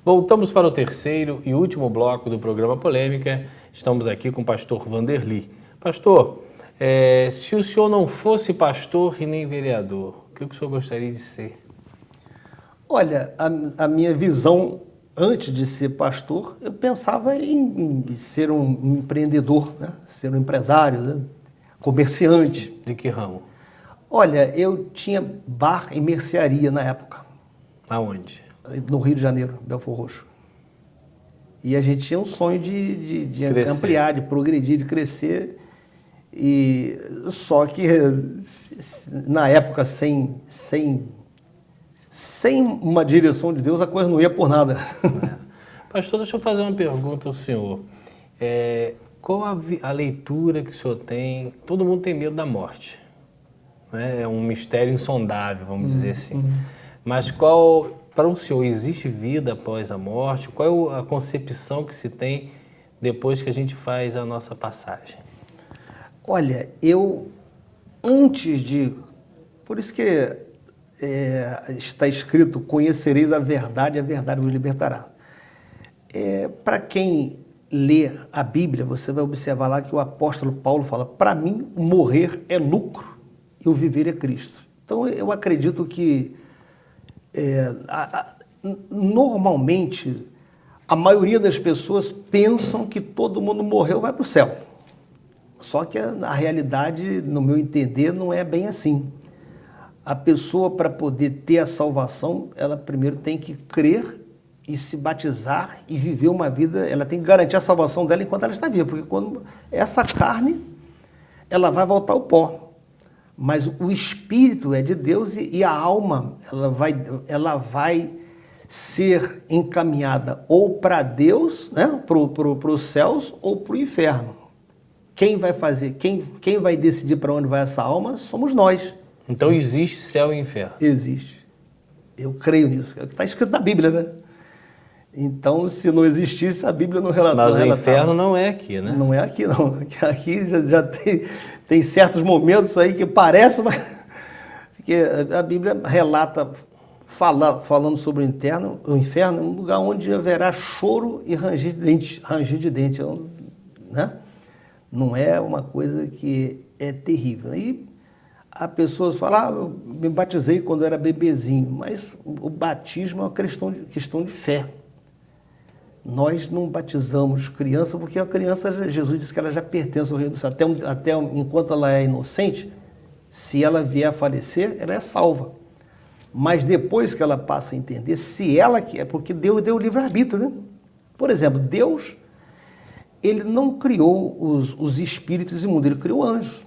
Voltamos para o terceiro e último bloco do programa Polêmica. Estamos aqui com o pastor Vanderly. Pastor, se o senhor não fosse pastor e nem vereador, o que o senhor gostaria de ser? Olha, a minha visão, antes de ser pastor, eu pensava em ser um empreendedor, né? Ser um empresário, né? Comerciante. De que ramo? Olha, eu tinha bar e mercearia na época. Aonde? No Rio de Janeiro, Belfor Roxo. E a gente tinha um sonho de ampliar, de progredir, de crescer. E só que na época, sem uma direção de Deus, a coisa não ia por nada. Pastor, deixa eu fazer uma pergunta ao senhor. Qual a leitura que o senhor tem? Todo mundo tem medo da morte, né? É um mistério insondável, vamos dizer assim. Mas para o senhor, existe vida após a morte? Qual é a concepção que se tem depois que a gente faz a nossa passagem? Olha, por isso que está escrito, conhecereis a verdade vos libertará. Para quem lê a Bíblia, você vai observar lá que o apóstolo Paulo fala, para mim, morrer é lucro e o viver é Cristo. Então, eu acredito que normalmente, a maioria das pessoas pensam que todo mundo morreu e vai para o céu. Só que a realidade, no meu entender, não é bem assim. A pessoa, para poder ter a salvação, ela primeiro tem que crer e se batizar e viver uma vida, ela tem que garantir a salvação dela enquanto ela está viva, porque quando essa carne, ela vai voltar ao pó. Mas o espírito é de Deus e a alma, ela vai ser encaminhada ou para Deus, né, para os céus, ou para o inferno. Quem vai fazer, quem vai decidir para onde vai essa alma somos nós. Então existe céu e inferno? Existe. Eu creio nisso. É o que está escrito na Bíblia, né? Então, se não existisse, a Bíblia não relatava. Mas o inferno não é aqui, né? Não é aqui, não. Aqui já tem certos momentos aí que parece, mas que a Bíblia relata, falando sobre o inferno, um lugar onde haverá choro e ranger de dente, né? Não é uma coisa que é terrível. E há pessoas que falam, eu me batizei quando era bebezinho, mas o batismo é uma questão de fé. Nós não batizamos criança porque a criança, Jesus disse que ela já pertence ao reino do céu. Até enquanto ela é inocente, se ela vier a falecer, ela é salva. Mas depois que ela passa a entender, se ela quer, porque Deus deu o livre-arbítrio, né? Por exemplo, Deus, ele não criou os espíritos imundos, ele criou anjos.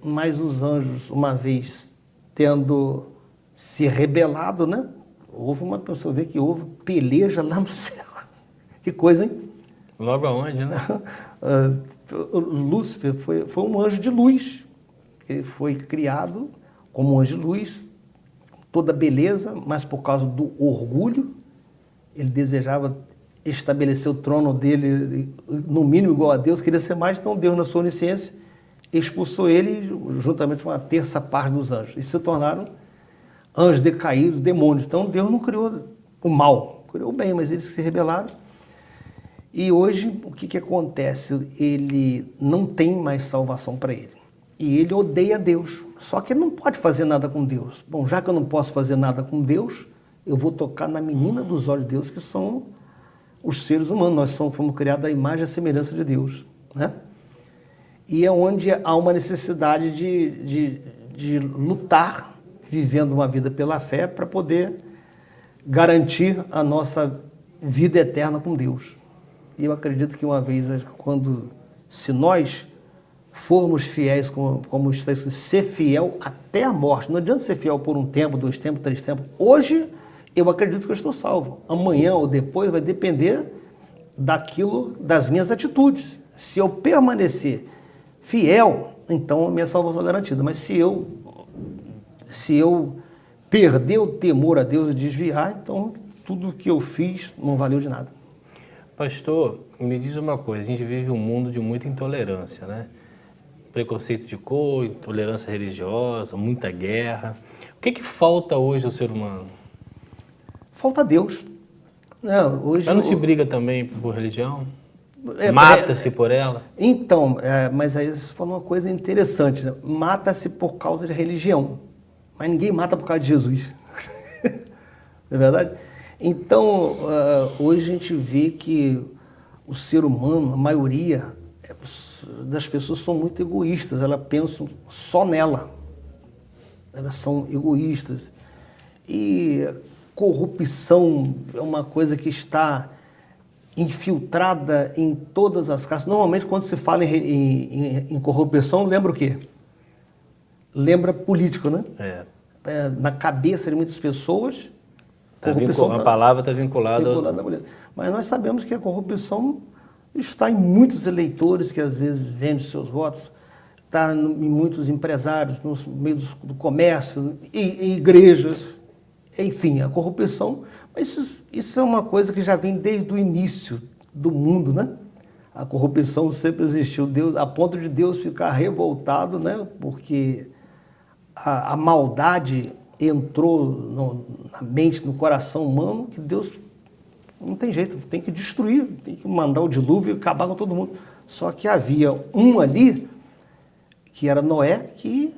Mas os anjos, uma vez tendo se rebelado, né? Houve uma pessoa, vê que houve peleja lá no céu. Que coisa, hein? Logo aonde, né? Lúcifer foi um anjo de luz. Ele foi criado como um anjo de luz, toda beleza, mas por causa do orgulho, ele desejava estabelecer o trono dele, no mínimo igual a Deus, queria ser mais, então Deus, na sua onisciência, expulsou ele juntamente com uma terça parte dos anjos. E se tornaram anjos decaídos, demônios. Então Deus não criou o mal, criou o bem, mas eles se rebelaram. E hoje, o que acontece? Ele não tem mais salvação para ele. E ele odeia Deus. Só que ele não pode fazer nada com Deus. Bom, já que eu não posso fazer nada com Deus, eu vou tocar na menina dos olhos de Deus, que são os seres humanos. Nós fomos criados à imagem e à semelhança de Deus, né? E é onde há uma necessidade de lutar, vivendo uma vida pela fé, para poder garantir a nossa vida eterna com Deus. E eu acredito que uma vez, se nós formos fiéis, como está escrito, ser fiel até a morte, não adianta ser fiel por um tempo, 2 tempos, 3 tempos. Hoje, eu acredito que eu estou salvo. Amanhã ou depois vai depender das minhas atitudes. Se eu permanecer fiel, então a minha salvação é garantida. Mas se eu perder o temor a Deus e desviar, então tudo que eu fiz não valeu de nada. Pastor, me diz uma coisa, a gente vive um mundo de muita intolerância, né? Preconceito de cor, intolerância religiosa, muita guerra. O que falta hoje ao ser humano? Falta Deus. Não, hoje... Mas não se briga também por religião? Mata-se por ela? Então, mas aí você falou uma coisa interessante, né? Mata-se por causa de religião, mas ninguém mata por causa de Jesus. Não é verdade? Então, hoje a gente vê que o ser humano, a maioria das pessoas são muito egoístas, elas pensam só nela. Elas são egoístas. E corrupção é uma coisa que está infiltrada em todas as casas. Normalmente, quando se fala em corrupção, lembra o quê? Lembra político, né? Na cabeça de muitas pessoas, corrupção... A palavra está vinculada à mulher. Mas nós sabemos que a corrupção está em muitos eleitores que às vezes vendem seus votos, está em muitos empresários, no meio do comércio, em igrejas. Enfim, a corrupção, mas isso é uma coisa que já vem desde o início do mundo, né? A corrupção sempre existiu, a ponto de Deus ficar revoltado, né? Porque a maldade entrou na mente, no coração humano, que Deus não tem jeito, tem que destruir, tem que mandar o dilúvio e acabar com todo mundo. Só que havia um ali, que era Noé, que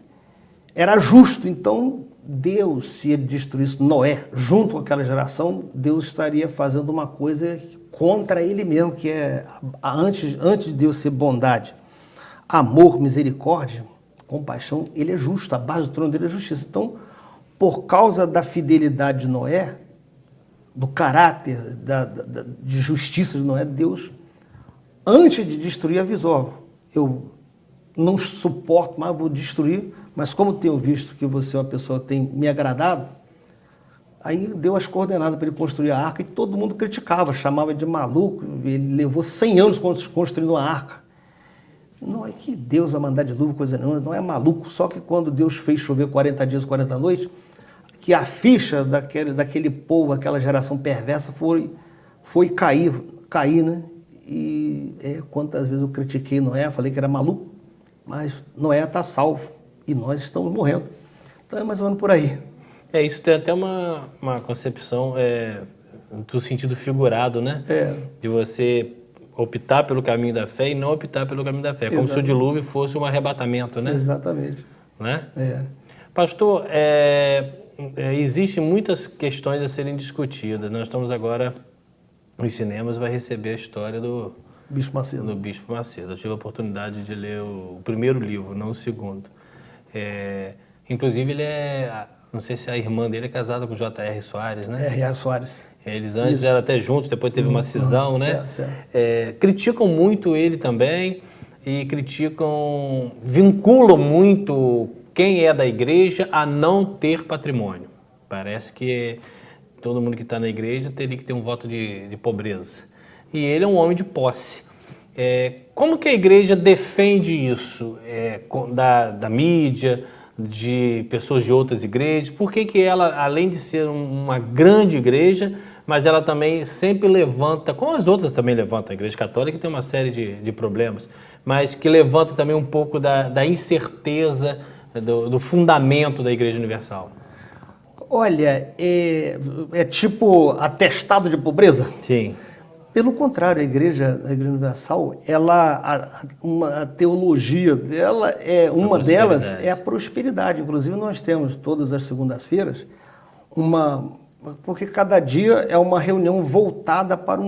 era justo, então... Deus, se ele destruísse Noé junto com aquela geração, Deus estaria fazendo uma coisa contra ele mesmo, que é, antes de Deus ser bondade, amor, misericórdia, compaixão, ele é justo, a base do trono dele é justiça. Então, por causa da fidelidade de Noé, do caráter de justiça de Noé, Deus, antes de destruir, avisou: eu não suporto mais, vou destruir, mas como tenho visto que você é uma pessoa que tem me agradado, aí deu as coordenadas para ele construir a arca e todo mundo criticava, chamava de maluco. Ele levou 100 anos construindo uma arca. Não é que Deus vai mandar dilúvio, coisa nenhuma, não é maluco. Só que quando Deus fez chover 40 dias, 40 noites, que a ficha daquele povo, aquela geração perversa foi cair, né? E quantas vezes eu critiquei Noé, falei que era maluco, mas Noé está salvo. E nós estamos morrendo. Então é mais ou menos por aí. Isso tem até uma concepção do sentido figurado, né? De você optar pelo caminho da fé e não optar pelo caminho da fé. Exatamente. Como se o dilúvio fosse um arrebatamento, né? Exatamente. Né? Pastor, existem muitas questões a serem discutidas. Nós estamos agora nos cinemas, vai receber a história do Bispo Macedo. Eu tive a oportunidade de ler o primeiro livro, não o segundo. Inclusive, não sei se a irmã dele é casada com o J.R. Soares, né? R.R. Soares. Eles antes eram até juntos, depois teve uma cisão, né? Certo. Criticam muito ele também e vinculam muito quem é da igreja a não ter patrimônio. Parece que todo mundo que está na igreja teria que ter um voto de pobreza. E ele é um homem de posse. Como que a igreja defende isso da mídia, de pessoas de outras igrejas? Por que ela, além de ser uma grande igreja, mas ela também sempre levanta, como as outras também levantam, a igreja católica tem uma série de problemas, mas que levanta também um pouco da incerteza, do fundamento da Igreja Universal? Olha, é tipo atestado de pobreza? Sim. Pelo contrário, a Igreja Universal, a teologia dela, uma delas é a prosperidade. Inclusive, nós temos todas as segundas-feiras porque cada dia é uma reunião voltada para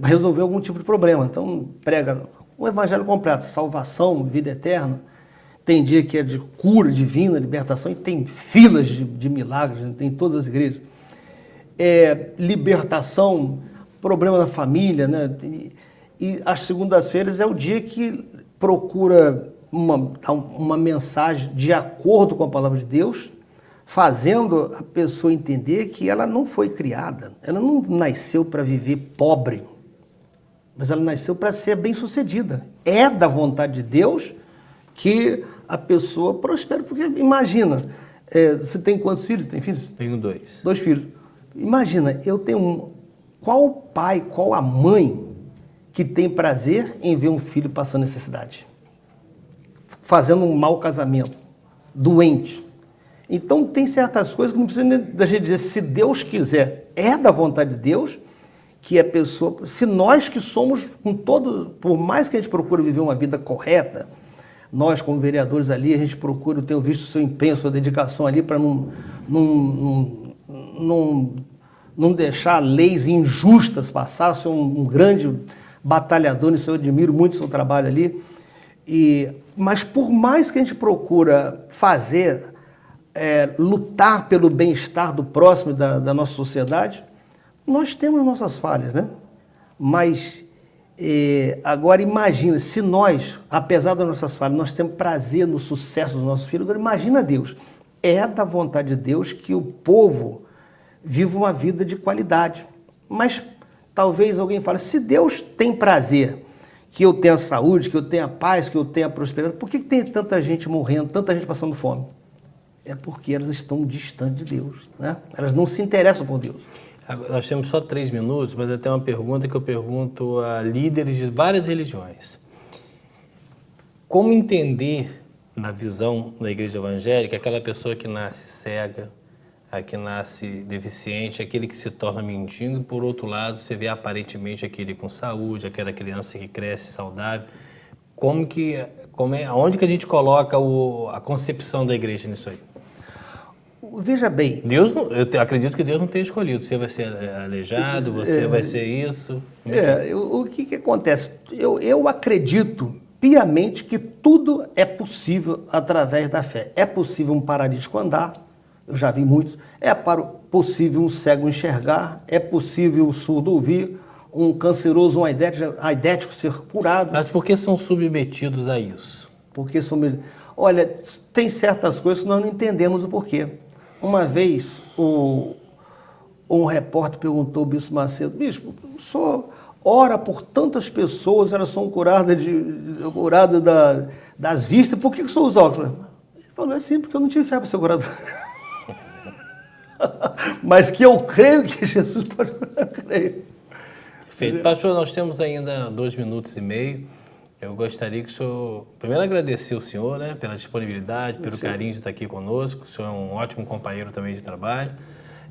resolver algum tipo de problema. Então, prega o evangelho completo, salvação, vida eterna. Tem dia que é de cura divina, libertação, e tem filas de milagres, tem em todas as igrejas. Libertação, problema da família, né? E as segundas-feiras é o dia que procura uma mensagem de acordo com a palavra de Deus, fazendo a pessoa entender que ela não foi criada, ela não nasceu para viver pobre, mas ela nasceu para ser bem-sucedida. É da vontade de Deus que a pessoa prospere, porque imagina, você tem quantos filhos? Tem filhos? Tenho 2. 2 filhos. Imagina, eu tenho qual o pai, qual a mãe que tem prazer em ver um filho passando necessidade? Fazendo um mau casamento, doente. Então, tem certas coisas que não precisa nem da gente dizer, se Deus quiser, é da vontade de Deus, que a pessoa, se nós que somos, com todo, por mais que a gente procure viver uma vida correta, nós como vereadores ali, a gente procura, eu tenho visto o seu empenho, sua dedicação ali para não deixar leis injustas passar, o senhor é um grande batalhador, nisso eu admiro muito o seu trabalho ali, mas por mais que a gente procura fazer, lutar pelo bem-estar do próximo da nossa sociedade, nós temos nossas falhas, né? Mas agora imagina, se nós, apesar das nossas falhas, nós temos prazer no sucesso dos nossos filhos, agora imagina Deus. É da vontade de Deus que o povo viva uma vida de qualidade. Mas talvez alguém fale, se Deus tem prazer que eu tenha saúde, que eu tenha paz, que eu tenha prosperidade, por que tem tanta gente morrendo, tanta gente passando fome? É porque elas estão distantes de Deus, né? Elas não se interessam por Deus. Nós temos só 3 minutos, mas eu tenho uma pergunta que eu pergunto a líderes de várias religiões. Como entender, na visão da igreja evangélica, aquela pessoa que nasce cega, a que nasce deficiente, aquele que se torna mendigo, e por outro lado, você vê aparentemente aquele com saúde, aquela criança que cresce saudável. Onde que a gente coloca a concepção da igreja nisso aí? Veja bem... Eu acredito que Deus não tenha escolhido. Você vai ser aleijado, você vai ser isso. O que acontece? Eu acredito piamente que tudo é possível através da fé. É possível um paralítico andar, eu já vi muitos. É possível um cego enxergar, é possível um surdo ouvir, um canceroso, um aidético ser curado. Mas por que são submetidos a isso? Olha, tem certas coisas que nós não entendemos o porquê. Uma vez, um repórter perguntou ao Bispo Macedo, Bispo, o senhor ora por tantas pessoas, elas são curadas das vistas, por que o senhor usa óculos? Ele falou, é simples, porque eu não tive fé para ser curado. Mas que eu creio que Jesus pode curar, eu creio. Perfeito. Pastor, nós temos ainda 2 minutos e meio. Eu gostaria que o senhor, primeiro, agradecer o senhor, né, pela disponibilidade, pelo carinho de estar aqui conosco. O senhor é um ótimo companheiro também de trabalho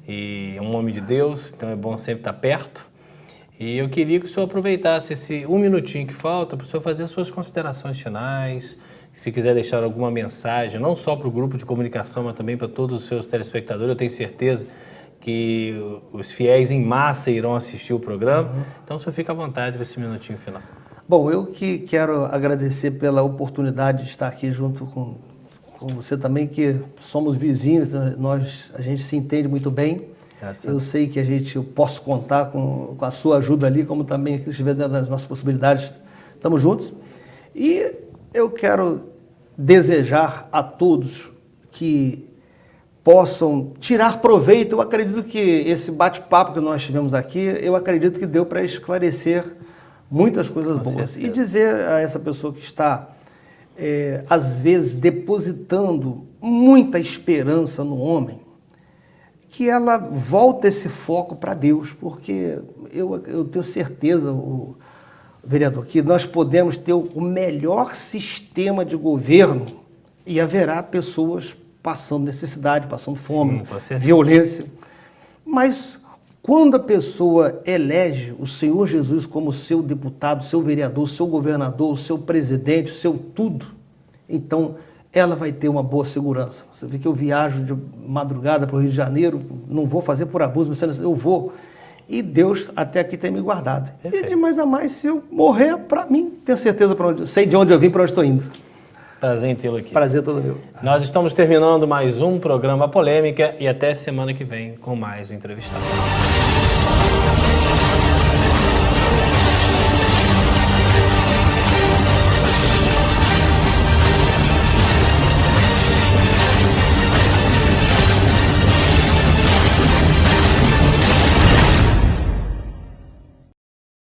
e é um homem de Deus, então é bom sempre estar perto. E eu queria que o senhor aproveitasse esse 1 minutinho que falta para o senhor fazer as suas considerações finais, se quiser deixar alguma mensagem, não só para o grupo de comunicação, mas também para todos os seus telespectadores. Eu tenho certeza que os fiéis em massa irão assistir o programa. Então, o senhor fica à vontade para esse minutinho final. Bom, eu que quero agradecer pela oportunidade de estar aqui junto com você também, que somos vizinhos, a gente se entende muito bem. Eu sei que eu posso contar com a sua ajuda ali, como também que estiver dentro das nossas possibilidades. Estamos juntos. E eu quero desejar a todos que possam tirar proveito. Eu acredito que esse bate-papo que nós tivemos aqui, eu acredito que deu para esclarecer muitas coisas boas. E dizer a essa pessoa que está, às vezes, depositando muita esperança no homem, que ela volta esse foco para Deus, porque eu tenho certeza, vereador, que nós podemos ter o melhor sistema de governo e haverá pessoas passando necessidade, passando fome, violência. Mas quando a pessoa elege o Senhor Jesus como seu deputado, seu vereador, seu governador, seu presidente, seu tudo, então ela vai ter uma boa segurança. Você vê que eu viajo de madrugada para o Rio de Janeiro, não vou fazer por abuso, mas eu vou. E Deus até aqui tem me guardado. Perfeito. E de mais a mais, se eu morrer, para mim, tenho certeza sei de onde eu vim, para onde estou indo. Prazer em tê-lo aqui. Prazer todo meu. Nós estamos terminando mais um programa Polêmica e até semana que vem com mais um entrevistado.